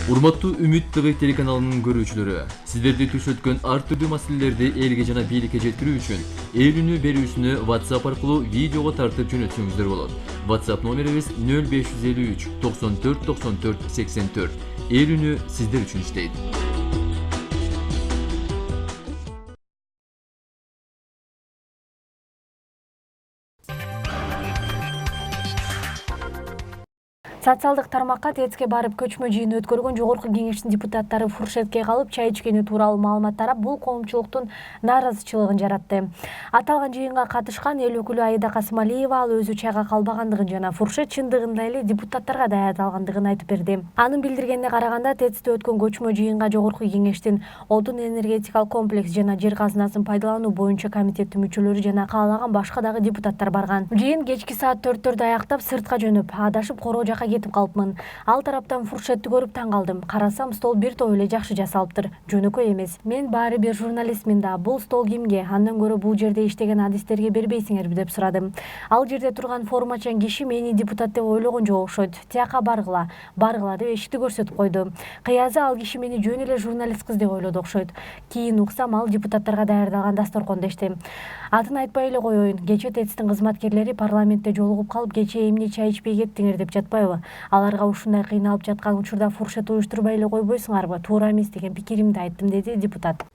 Урматтуу Үмүт ТВ телеканалынын көрүүчүлөрү, сиздерди түш өткөн ар түрдүү маселелерди элге жана бийликке жеткирүү үчүн эл үнү берүүсүнү WhatsApp аркылуу видеого тартып жөнөтсөңүздөр болот. WhatsApp номерибиз 0553 94 94 84. Эл үнү сиздер үчүн иштейт. Социалдык тармакка ТЭЦке барып көчмө жыйын өткөргөн Жогорку Кеңештин депутаттары фуршетке калып чай ичкени тууралуу маалымат тарап, бул коомчулуктун нааразычылыгын жаратты. Аталган жыйынга катышкан эл өкүлү Аида Касымалиева ал өзү чайга калбагандыгын жана фуршет чындыгында эле депутаттарга даярдалгандыгын айтып берди. Анын билдиргенине караганда, ТЭЦте өткөн көчмө жыйынга Жогорку Кеңештин Отун энергетикалык комплекс жана жер казынасын пайдалануу боюнча комитеттин мүчөлөрү жана каалаган башка дагы депутаттар барган. Жыйын кечки саат 4-төрдө аяктап сыртка жөнөп, адашып Короо жака кетип калыпмын. Ал тараптан фуршетти көрүп таң калдым. Карасам, стол бир топ эле жакшы жасалыптыр. Жөнөкөй эмес. Мен баары бир журналистмин да. Бул стол кимге? Андан көрө бул жерде иштеген адистерге бербейсиңерби деп сурадым. Ал жерде турган формачан киши мени депутат деп ойлогон жок окшойт. Тияка баргыла деп эшикти көрсөтүп койду. Кыязы ал киши мени жөн эле журналист кыз деп ойлоду окшойт. Кийин уксам, ал депутаттарга даярдалган дасторкондо ишти. Атын айтпай эле коеюн. Кечээ ТЭЦтин кызматкерлери парламентте жолугуп калып, кечээ эмне чай ичпей кеттиңер деп жатпайбы? Аларга ушундай кыйналып жаткан учурда фуршет уюштурбай эле койбойсуңарбы? Туура эмес деген пикиримди айттым, деди депутат.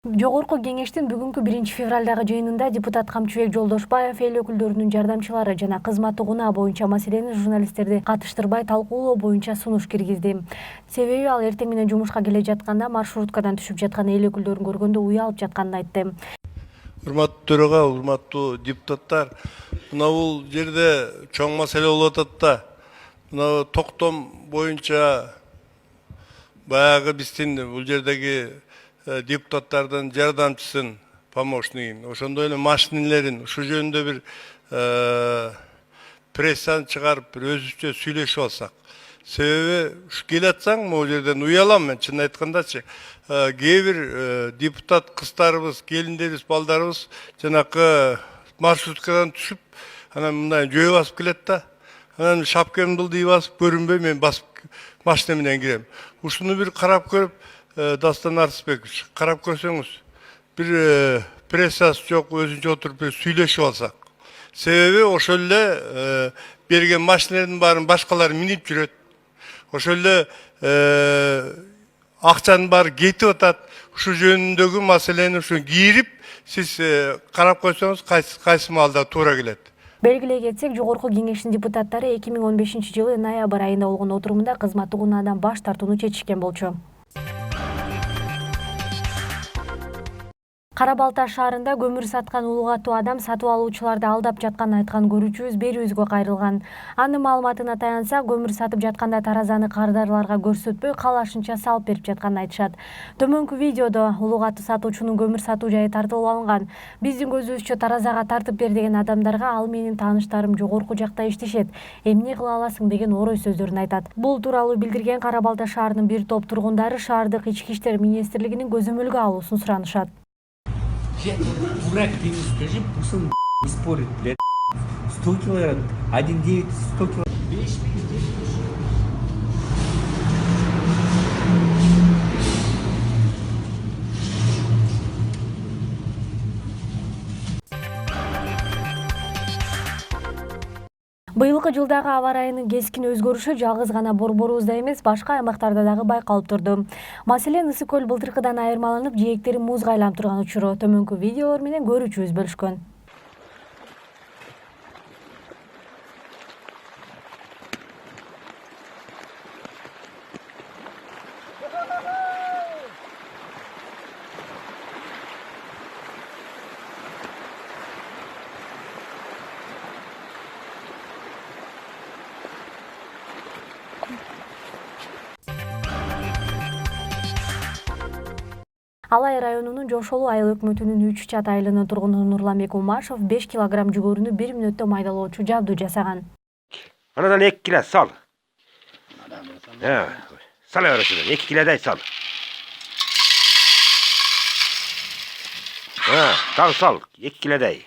Жогорку Кеңештин бүгүнкү 1-февралдагы жыйынында депутат Камчыбек Жолдошбаев эл өкүлдөрүнүн жардамчылары жана кызматтык унаа боюнча маселени журналисттерди катыштырбай талкуулоо боюнча сунуш киргизди. Себеби ал эртең менен жумушка келе жатканда маршруткадан түшүп жаткан эл өкүлдөрүн көргөндө уялып жатканын айтты. Урматтуу төрага, урматтуу депутаттар, мына бул жерде чоң маселе болуп атат да. Мына токтом боюнча баягы биздин бул жердеги депутаттардын жардамчысын, помощнигин, ошондой эле машинелерин ушу жөнүндө бир прессаны чыгарып, бир өзүбүзчө сүйлөшүп алсак. Себеби ушу келатсаң, могу жерден уялам мен, чын айткандачы. Кээ бир депутат кыздарыбыз, келиндерибиз, балдарыбыз жанакы маршруткадан түшүп, анан мындай жөө басып келет да. Анан шапкамды ылдый басып көрүнбөй, мен басып машина менен кирем. Ушуну бир карап көрүп, Дастан Арсбекович, карап көрсөңүз, бир прессасы жок, өзүнчө отуруп бир сүйлөшүп алсак. Себеби ошол эле берген машиналардын баарын башкалар минип жүрөт. Ошол эле акчанын баары кетип атат. Ушу жөнүндөгү маселени ушу кирип, сиз карап койсоңуз, кайсы маалда туура келет. Белгилей кетсек, Жогорку Кеңештин депутаттары 2015-жылы ноябрь айында болгон отурумда кызматтык унаадан баш тартууну чечишкен болчу. Кара Балта шаарында көмүр саткан улуг аттуу адам сатып алуучуларды алдап жатканын айткан көрүүчүбүз берүүбүзгө кайрылган. Анын маалыматына таянсак, көмүр сатып жатканда таразаны кардарларга көрсөтпөй, каалашынча салып берип жатканын айтышат. Төмөнкү видеодо улуг аттуу сатуучунун көмүр сатуу жайы тартылып алынган. Биздин көзүбүзчө таразага тартып бер деген адамдарга ал менин тааныштарым жогорку жакта иштешет, эмне кыла аласың деген орой сөздөрүн айтат. Бул тууралуу билдирген Кара Балта шаарынын бир топ тургундары шаардык ички иштер министрлигинин көзөмөлгө алуусун суранышат. Дурак, ты не скажи, пусть он не спорит, блядь. 100 килограмм, 1,9, 100 килограмм. Быйылкы жылдагы аба ырайынын кескин өзгөрүшү жалгыз гана Борборубузда эмес, башка аймактарда дагы байкалып турду. Маселен, Ысык көл былтыркыдан айырмаланып, жээктери музга айланып турган учуру. Төмөнкү видеолор менен көрүүчүбүз бөлүшкөн. Алай районунун Жошолу айыл өкмөтүнүн 3 чат айылынын тургуну Нурламбек Умашев 5 килограмм жүгөрүнү 1 мүнөттө майдалоочу жабдуу жасаган. Анадан 2 кило сал. Сал бересиң, 2 килодай сал. Дагы сал, 2 килодай.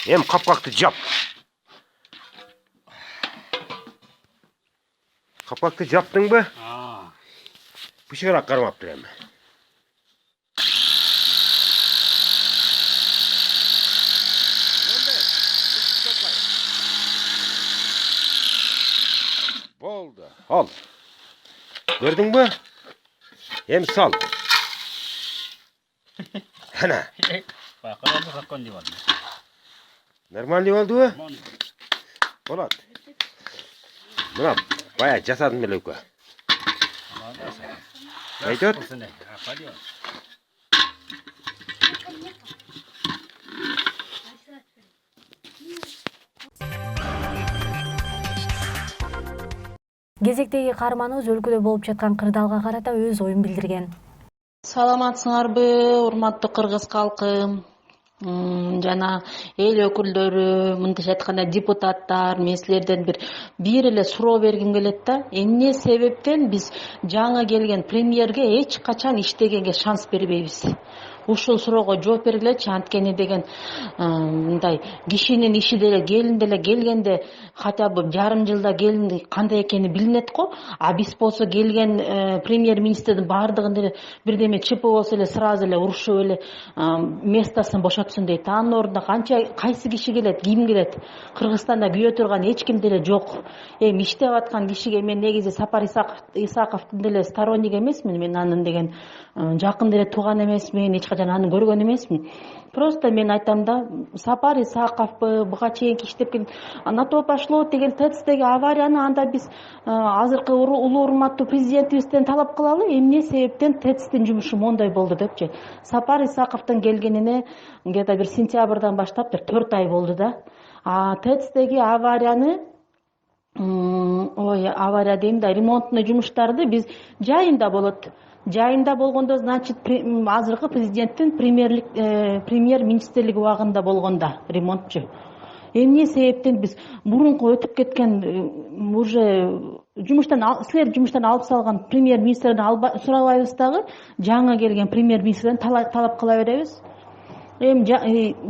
Эм капкакты жап. Kapaktı yaptın mı? Bıçarak karmap durayım. Oldu. Al. Gördün mü? Hem sal. Hana. Bakalım sakın diyor. Normal oldu. Polat. Buna bayağı cesadın bile yok. Aytıyor. Кезектеги каарманыбыз өлкөдө болуп жаткан кырдаалга карата өз оюн билдирген. Саламатсыңарбы, урматтуу кыргыз калкы? Жана эл өкүлдөрү, мындайча айтканда депутаттар, мен силерден бир эле суроо бергим келет да. Эмне себептен биз жаңы келген премьерге эч качан иштегенге шанс бербейбиз? Ушул суроого жооп бергилечи, анткени деген мындай кишинин иши деле келин деле келгенде хотя бы жарым жылда келин кандай экени билинет го. А биз болсо келген премьер-министрдин баардыгын деле бирдеме ЧП болсо эле сразу эле урушуп эле местосын бошотсун дейт. Анын ордуна кайсы киши келет, ким келет? Кыргызстанда күйө турган эч ким деле жок. Эми иштеп аткан кишиге мен негизи Сапар Исаковдун деле сторонник эмесмин. Мен анын деген жакын деле тууган эмесмин, эч качан аны көргөн эмесмин. Просто мен айтам да, Сапар Исаковпу буга чейинки иштеп келген на то пошло деген ТЭЦтеги аварияны анда биз азыркы улуу урматтуу президентибизден талап кылалы, эмне себептен ТЭЦтин жумушу мондай болду депчи. Сапар Исаковдун келгенине где-то бир сентябрдан баштап 4 ай болду да. А ТЭЦтеги аварияны авария дейм да, ремонтный жумуштарды биз жайында болот. Жайында болгондо, значит, азыркы президенттин премьер-министрлик убагында болгонда ремонтчу. Эмне себептен биз мурунку өтүп кеткен уже силер жумуштан алып салган премьер-министрден сурабайбыз дагы, жаңы келген премьер-министрден талап кыла беребиз. Эми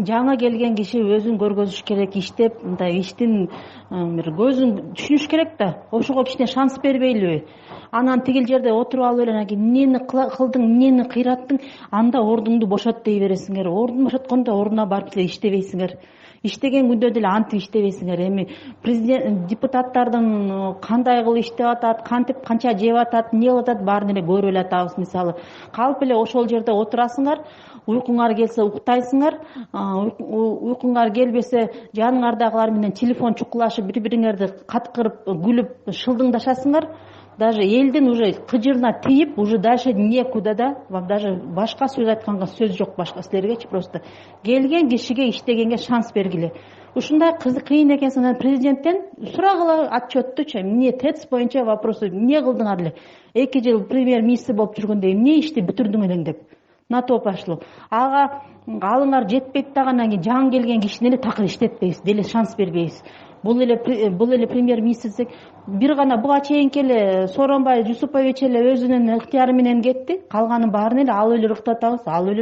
жаңы келген киши өзүн көргөзүш керек, иштеп, мындай иштин бир көзүн түшүнүш керек да. Ошого кичине шанс бербейлиби? Анан тигил жерде отуруп алып эле эмнени кылдың, эмнени кыйраттың, анда ордуңду бошот дей бересиңер. Ордун бошоткондо ордуна барып эле иштебейсиңер. Иштеген күндө деле антип иштебейсиңер. Эми президент депутаттардын кандай кылып иштеп атат, кантип канча жеп атат, эмне кылып атат, баарын эле көрүп эле атабыз. Мисалы, калып эле ошол жерде отурасыңар, уйкуңар келсе уктайсыңар, уйкуңар келбесе жаныңардагылар менен телефон чукулашып, бири-бириңерди каткырып, күлүп, шылдыңдашасыңар. Даже элдин уже кыжырына тийип, уже дальше некуда да, вам даже башка сөз айтканга сөз жок башка силергечи, просто келген кишиге иштегенге шанс бергиле. Ушундай кыйын экенсиң, президенттен сурагыла отчеттучу, эмне ТЭЦ боюнча вопросу эмне кылдыңар эле? 2 жыл премьер-министр болуп жүргөндө эмне ишти бүтүрдүң элең деп. На то пошло. Ага алыңар жетпейт даган жаңы келген кишини эле такыр иштетпейбиз, деле шанс бербейбиз. Бул эле премьер-министр бир гана буга чейинки эле Сооронбай Жусупович эле өзүнүн ыктыяры менен кетти. Калганын баарын эле алып эле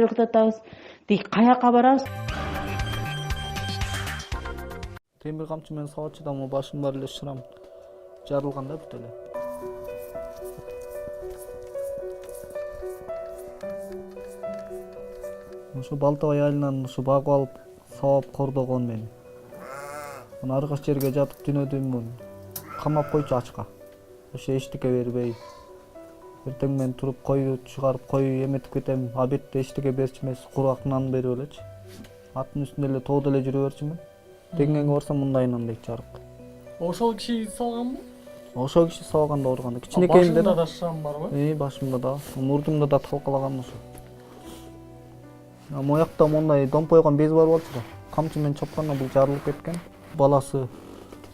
ыктатабыз. Дейт, каяка барабыз? Темир камчы менен сабатчыдан башым бар эле шырам жарылган да бүт эле. Ошо Балтабай айылынан ушу багып алып, сабап кордогон мени. Аны аргаш жерге жатып түнөдүм, камап койчу ачка. Ошо эчтеке бербей. Эртең мен туруп кою чыгарып кою эметип кетем. Обедте эчтеке берчү эмес, курак нан берип элечи. Аттын үстүндө эле тоодо эле жүрө берчүмүн. Теңгенге барсам мындай нан дейт жарык. Ошол киши салганбы? Ошол киши салганда урганда. Кичинекейинде да. Башында да шрам барбы? Башымда да. Мурдумда да талкалаган ошо. Моякта мондай домпойгон без бар болчу да. Камчы менен чапканда бул жарылып кеткен. Баласы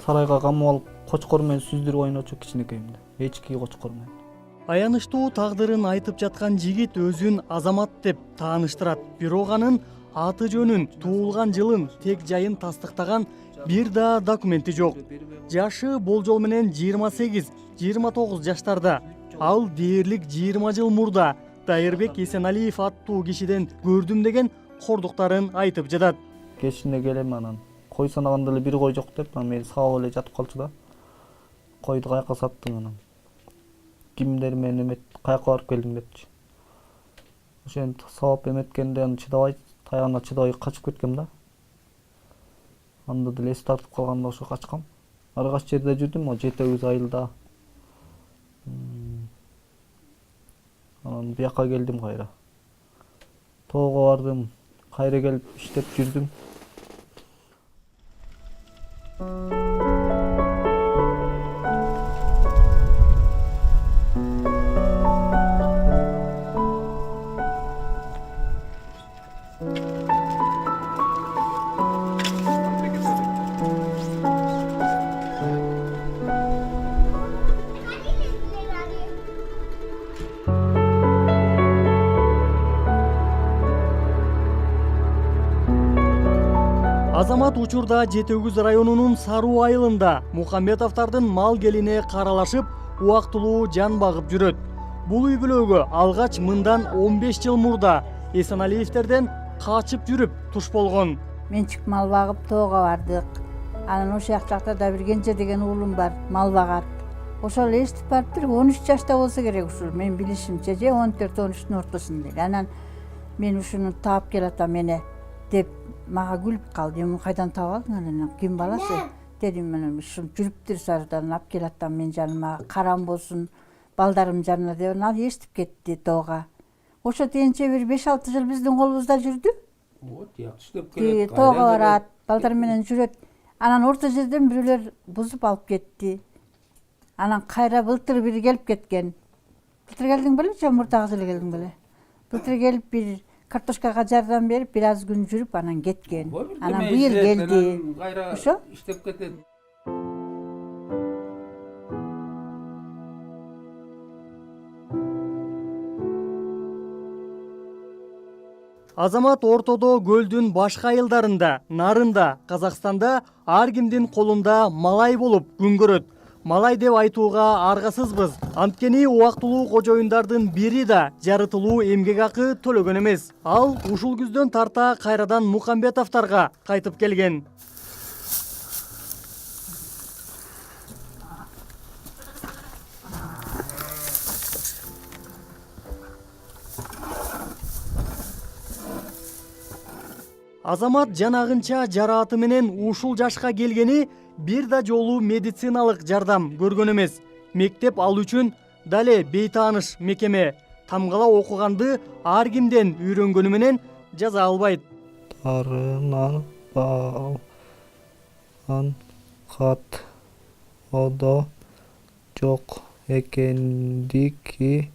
сарайга камап алып, кочкор менен сүздүрүп ойночу кичинекейимде. Эчки кочкор менен. Аянычтуу тагдырын айтып жаткан жигит өзүн азамат деп тааныштырат. Бирок анын аты жөнүн, туулган жылын, тек жайын тастыктаган бир да документи жок. Жашы болжол менен 28-29 жаштарда. Ал дээрлик 20 жыл мурда Дайырбек Эсеналиев аттуу кишиден көрдүм деген кордуктарын айтып жатат. Кечинде келем анан кой санаганда эле бир кой жок деп, мени сабап эле жатып калчу да. Койду каяка саттың анан. кимдер менен эмет каяка барып келдиң депчи. Ошентип сабап эметкенде аны чыдабай, таягына чыдабай качып кеткем да. Анда деле эс тартып калганда ошо качкам. Ар кайсы жерде жүрдүм, 7-8 айылда. Анан бияка келдим кайра. Тоого бардым, кайра келип иштеп жүрдүм. Азамат учурда Жети-Өгүз районунун Саруу айылында Мухамбетовдордун мал келине каралашып, убактылуу жан багып жүрөт. Бул үй бүлөгө алгач мындан 15 жыл мурда Эсеналиевтерден качып жүрүп туш болгон. Менчик мал багып тоого бардык. Анан ошол жакта да бир Кенже деген уулум бар, мал багат. Ошол эстип барыптыр, 13 жашта болсо керек ушул. Мен билишимче же 14-13-тун ортосунда. Анан мен ушуну таап келатам мене деп мага күлүп калды. Мен кайдан таап алдың анан? Ким баласы? Дедим мен ушул жүрүптүр Саруудан алып келатам мен жаныма, карам болсун, балдарым жанына деп анан эстип кетти тоого. Ошо тенче бир 5-6 жыл биздин колубузда жүрдү. Вот, жакшы иштеп келет. Тоого барат, балдар менен жүрөт. Анан орто жерден бирөөлөр бузуп алып кетти. Анан кайра былтыр бир келип кеткен. Былтыр келдиң беле, же мурдагы жылы келдиң беле? Былтыр келип бир картошкага жардам берип, бир аз күн жүрүп анан кеткен. Анан быйыл келди. Ошо иштеп кетет. Азамат ортодо көлдүн башка айылдарында, нарында, Казакстанда ар кимдин колунда малай болуп күн көрөт. Малай деп айтууга аргасызбыз. Анткени убактылуу кожоюндардын бири да жарытылуу эмгек акы төлөгөн эмес. Ал ушул күздөн тарта кайрадан Мухамбетовдорго кайтып келген. Азамат жанагынча жарааты менен ушул жашка келгени бир да жолу медициналык жардам көргөн эмес. Мектеп ал үчүн дале бейтааныш мекеме. Тамгала окуганды ар кимден үйрөнгөнү менен жаза албайт. Тарынан балган кат одо жок экендики.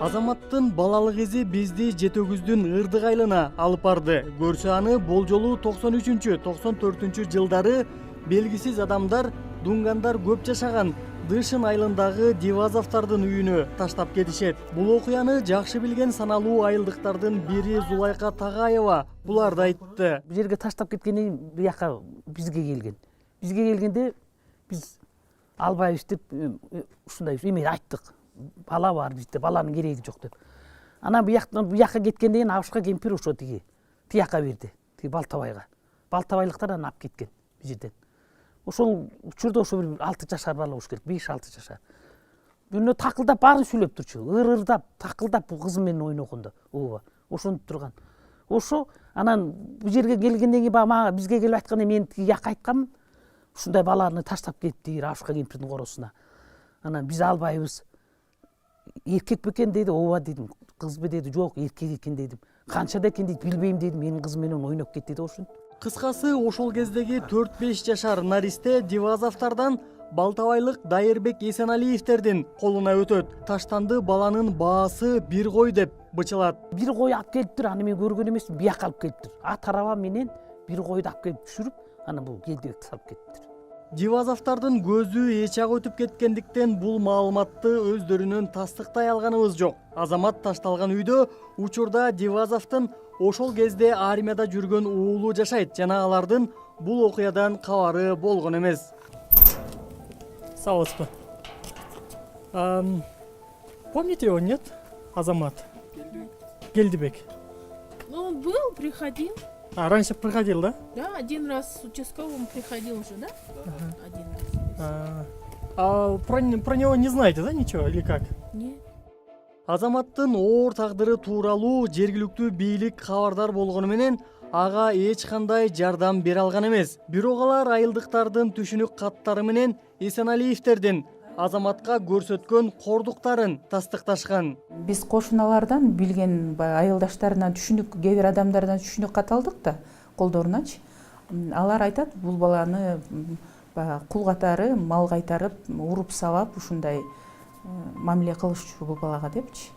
Азаматтын балалык изи бизди Жети-Өгүздүн ырдык айылына алып барды. Көрсө аны болжолу 93-94 жылдары белгисиз адамдар, дунгандар көп жашаган Дышын айылындагы Дивазовдордун үйүнө таштап кетишет. Бул окуяны жакшы билген саналуу айылдыктардын бири Зулайка Тагаева буларды айтты. Бул жерге таштап кеткенден кийин бияка бизге келген. Бизге келгенде биз албайбыз деп ушундай эме айттык. Бала бар бизде, баланын кереги жок деп. Анан бияка кеткенден кийин абышка кемпир ошо тияка берди. Балтабайга. Балтабайлыктар анан алып кеткен бул жерден. Ошол учурда ошо бир 6 жашар бала болуш керек, 5-6 жашар. Бүнө такылдап баарын сүйлөп турчу. Ыр-ырдап, такылдап бул кызы менен ойногондо. Ооба, ошентип турган. Ошо анан бул жерге келгенден кийин мага бизге келип айтканда мен тияка айткам, ушундай баланы таштап кетти абышка кемпирдин коросуна. Анан биз албайбыз. Эркек бекен деди, ооба дедим. Кызбы деди, жок, эркек экен дедим. Канчада экен дейт, билбейм дедим. Менин кызым менен ойноп кетти деди ошентип. Кыскасы ошол кездеги 4-5 жашар наристе Дивазовдордон Балтабайлык Дайырбек Эсеналиевтердин колуна өтөт. Таштанды баланын баасы бир кой деп бычылат. Бир кой алып келиптир, аны мен көргөн эмесмин, бияка алып келиптир. Ат араба менен бир койду алып келип түшүрүп, анан бул келдибекти салып кетиптир. Дивазовдордун көзү эч ак өтүп кеткендиктен бул маалыматты өздөрүнөн тастыктай алганыбыз жок. Азамат ташталган үйдө учурда Дивазовдун ошол кезде армияда жүргөн уулу жашайт жана алардын бул окуядан кабары болгон эмес. Саламатсызбы? Помните его, нет? Азамат? Гельдибек. Ну, он был, приходил. А раньше приходил, да? Да, один раз с участковым приходил уже, да? Один раз. А про него не знаете, да, ничего, или как? Нет. Азаматтын оор тагдыры тууралуу жергиликтүү бийлик кабардар болгону менен ага эч кандай жардам бере алган эмес. Бирок алар айылдыктардын түшүнүк каттары менен Эсеналиевтердин азаматка көрсөткөн кордуктарын тастыкташкан. Биз кошуналардан билген айылдаштарынан түшүнүк, кээ бир адамдардан түшүнүк кат алдык да колдоруначы. Алар айтат, бул баланы кул катары мал кайтарып, уруп сабап ушундай мамиле кылышчу бул балага депчи.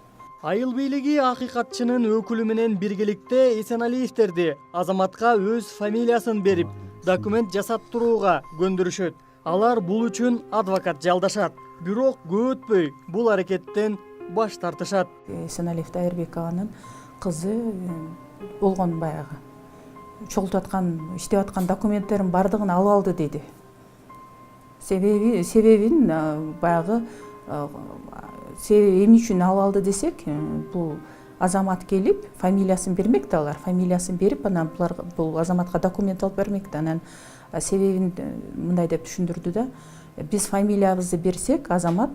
Айыл бийлиги акыйкатчынын өкүлү менен биргеликте Эсеналиевтерди азаматка өз фамилиясын берип, документ жасаттырууга көндүрүшөт. Алар бул үчүн адвокат жалдашат. Бирок көп өтпөй бул аракеттен баш тартышат. Эсеналиев Дайырбекованын кызы болгон баягы чогултуп аткан, иштеп аткан документтерин бардыгын алып алды дейди. Себебин баягы эмне үчүн алып алды десек, бул азамат келип фамилиясын бермек да, алар фамилиясын берип, анан бул азаматка документ алып бермек да. Анан себебин мындай деп түшүндүрдү да, биз фамилиябызды берсек, азамат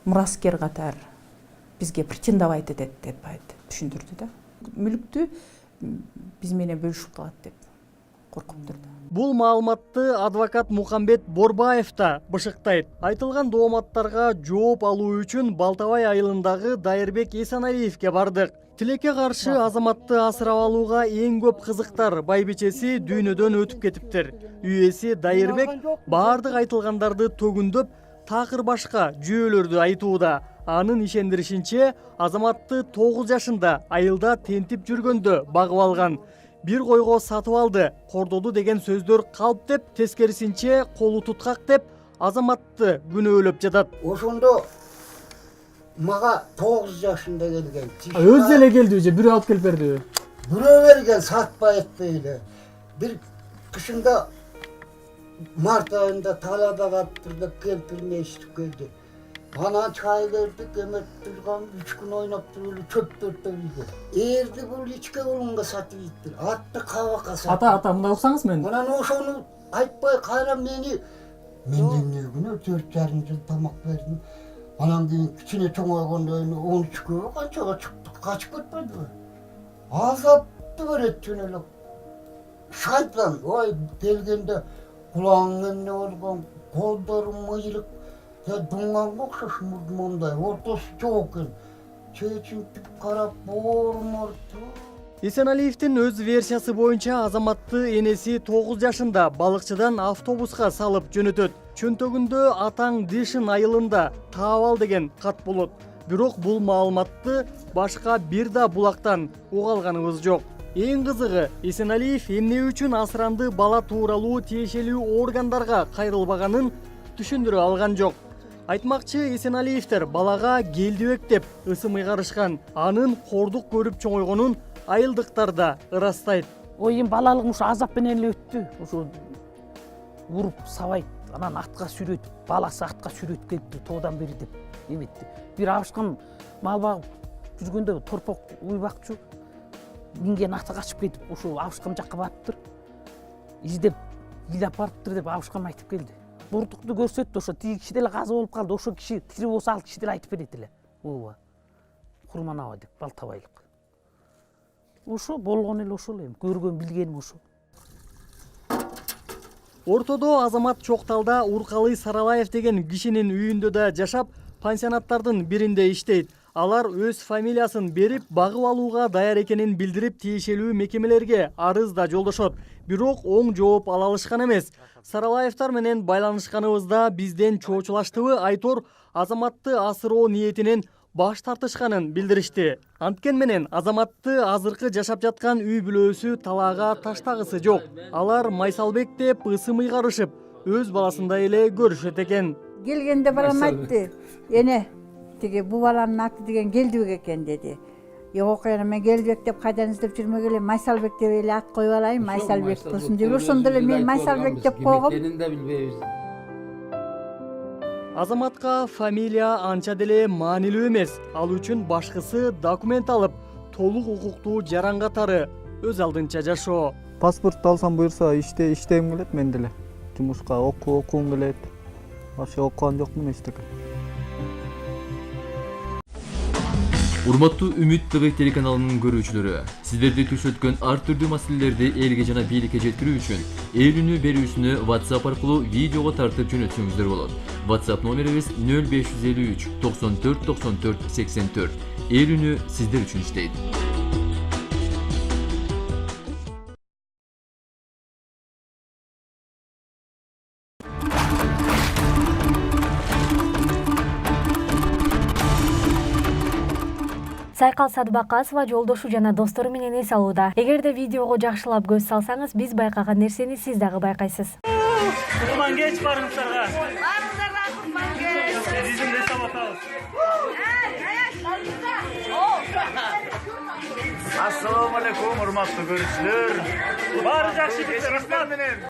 мураскер катары бизге претендовать этет деп түшүндүрдү да. Мүлктү биз менен бөлүшүп калат деп коркуп турду. Бул маалыматты адвокат Мухамбет Борбаев да бышыктайт. Айтылган дооматтарга жооп алуу үчүн Балтабай айылындагы Дайырбек Эсеналиевге бардык. Тилекке каршы азаматты асырап алууга эң көп кызыктар байбичеси дүйнөдөн өтүп кетиптир. Үй ээси Дайырбек баардык айтылгандарды төгүндөп, такыр башка жүйөлөрдү айтууда. Анын ишендиришинче, азаматты 9 жашында айылда тентип жүргөндө багып алган. Бир койго сатып алды, кордоду деген сөздөр калп деп, тескерисинче колу туткак деп азаматты күнөөлөп жатат. Ошондо мага 9 жашында келген. Өзү эле келди же, бирөө алып келип бердиби? Бирөө берген, сатпай этпей эле. Бир кышында март айында талада каптырды, кемпирине иштеп келди. Анан чай бердик, эмет турган 3 күн ойноп туруп чөп төрттө үйгө. Эрди бул ичке болгонго сатып иттир. Атты кабакка сатып. Ата, мындай уксаңыз мен. Анан ошону айтпай кайра мен эмне күнү 4,5 жыл тамак бердим. Анан кийин кичине чоңойгондо 13кө канчага чыктык, качып кетпедиби? Азапты берет түнү эле. Шайтан, ой келгенде кулагың эмне болгон, колдорум мыйрык, дуңганга окшош мурдумдай, ортосу жок экен. Чечинтип карап, боорморту. Эсеналиевдин өз версиясы боюнча азаматты энеси 9 жашында балыкчыдан автобуска салып жөнөтөт. Чөнтөгүндө атаң Дишин айылында таап ал деген кат болот. Бирок бул маалыматты башка бир да булактан уга алганыбыз жок. Эң кызыгы, Эсеналиев эмне үчүн асыранды бала тууралуу тиешелүү органдарга кайрылбаганын түшүндүрө алган жок. Айтмакчы, Эсеналиевтер балага келдибек деп ысым ыйгарышкан. Анын кордук көрүп чоңойгонун айылдыктар да ырастайт. Ой, эми балалыгым ушу азап менен эле өттү. Ушу уруп сабайт, анан атка сүрөтүп, баласы атка сүрөтүп келиптир тоодан бери деп эметти. Бир абышкам мал багып жүргөндө торпок уйбакчу минген аты качып кетип, ушу абышкам жакка барыптыр. Издеп, ыйлап барыптыр деп абышкам айтып келди. Бурдукту көрсөттү, ошо тиги киши деле каза болуп калды, ошо киши тири болсо ал киши деле айтып берет эле. Ооба. Курманаба деп, Балтабайлык. Ошо болгон эле ошол эми, көргөн билгеним ошо. Ортодо азамат Чокталда Уркалы Саралаев деген кишинин үйүндө да жашап, пансионаттардын биринде иштейт. Алар өз фамилиясын берип, багып алууга даяр экенин билдирип, тиешелүү мекемелерге арыз да жолдошот. Бирок оң жооп ала алышкан эмес. Саралаевтар менен байланышканыбызда бизден чоочулаштыбы Айтор азаматты асыроо ниетинен баш тартышканын билдиришти. Анткени менен азаматты азыркы жашап жаткан үй бүлөсү талаага таштагысы жок. Алар Майсалбек деп ысым ыйгарышып, өз баласындай эле көрүшөт экен. Келгенде балам айтты, эне тиги бу баланын аты деген Келдибек экен деди. Жок, мен Келдибек деп кайдан издеп жүрмөк эле, Майсалбек деп эле ат коюп алайын, Майсалбек болсун деп. Ошондо эле мен Майсалбек деп койгом. Азаматка фамилия анча деле маанилүү эмес. Ал үчүн башкысы документ алып, толук укуктуу жаран катары өз алдынча жашоо. Паспортты алсам буюрса иштегим келет мен деле. Жумушка окугум келет. Вообще окуган жокмун эчтеке. Урматтуу Үмүт ТВ телеканалынын көрүүчүлөрү, сиздерди туш өткөн ар түрдүү маселелерди элге жана бийликке жеткирүү үчүн ээлүүнү берүүсүнү WhatsApp аркылуу видеого тартып жөнөтсөңүздөр болот. WhatsApp номерибиз 0553 94 94 84. Ээлүүнү сиздер үчүн иштейт. Сайкал Садбакасова жолдошу жана достору менен эс алууда. Эгерде видеого жакшылап көз салсаңыз, биз байкаган нерсени сиз дагы байкайсыз. Курман кеч барыңыздарга. Барыңыздарга курман кеч. Бизим эс алып атабыз. Ассаламу алейкум, урматтуу көрүүчүлөр. Баары жакшы кетти, рахмат менен.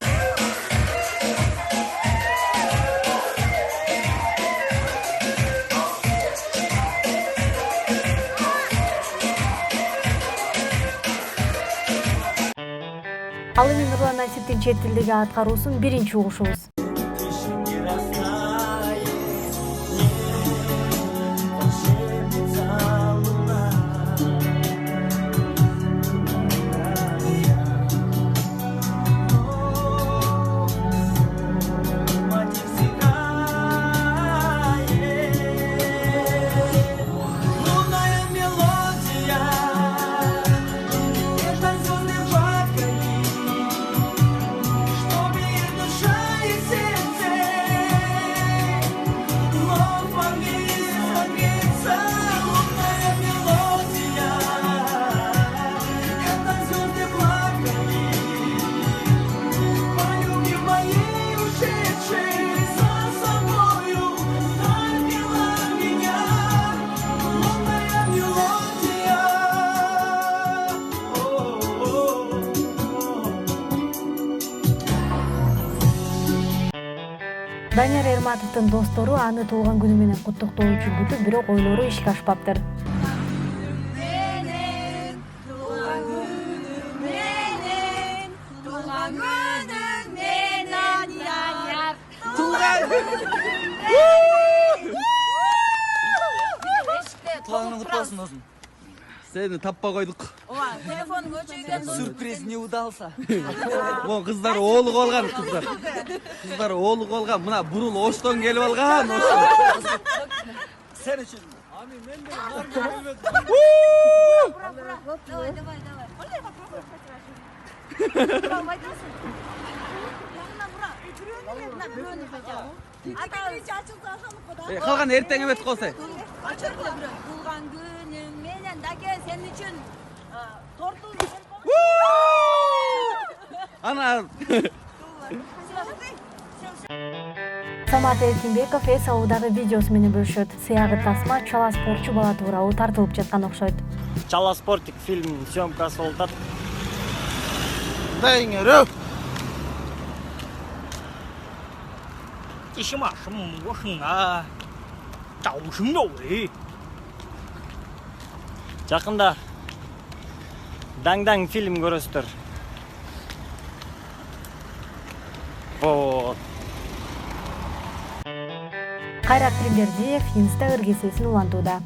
Ал эми Нурлан Насиптин чет тилдеги аткаруусун биринчи угушубуз. Данияр Эрматовдун достору аны туулган күнү менен куттуктоо үчүн бүтүп, бирок ойлору ишке ашпаптыр. Туғаның құтты болсын досым. Сені таппа қойдық. Телефон көчөйгөн. Сюрприз не удался. О, қыздар оолу қалған қыздар. Қыздар оолу қалған. Мына бурул Оштон келіп алған. Сен үшін. Амин, мен де Давай, давай, давай. Қандай попробуй хоть раз. Давай, досым. Қалған ертең емет қосы. Туылған күнің менен даке сен үшін торту Ана. Самат Эркинбеков эс алуудагы видеосу менен бөлүшөт. Сыягы тасма чала спортчу бала тууралуу тартылып жаткан окшойт. Чала спортик фильм съемкасы болуп атат. Дайыңырып. Ишимашым ошуңа таушың ой. Жакында Даң фильм көрөсүздөр. Вот. Кайрат Тримбердиев Инста ыргесесин улантууда.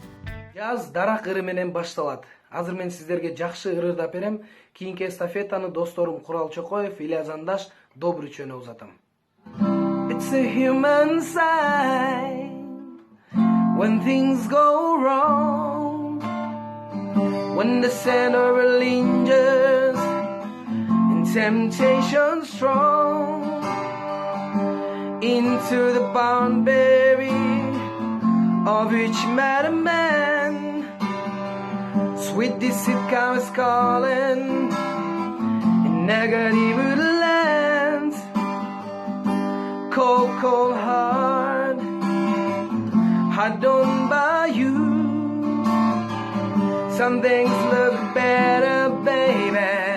Жаз дарак ыры менен башталат. Азыр мен сиздерге жакшы ырырдап берем. Кийинки эстафетаны досторум Курал Чокоев, Илья Зандаш, Добрычөне узатам. It's a human sign when things go wrong, when the center lingers and temptation strong, into the boundary of each man and man. Sweet deceit comes calling in negative lands. Cold, cold heart, hard done by you. Some things look better, baby.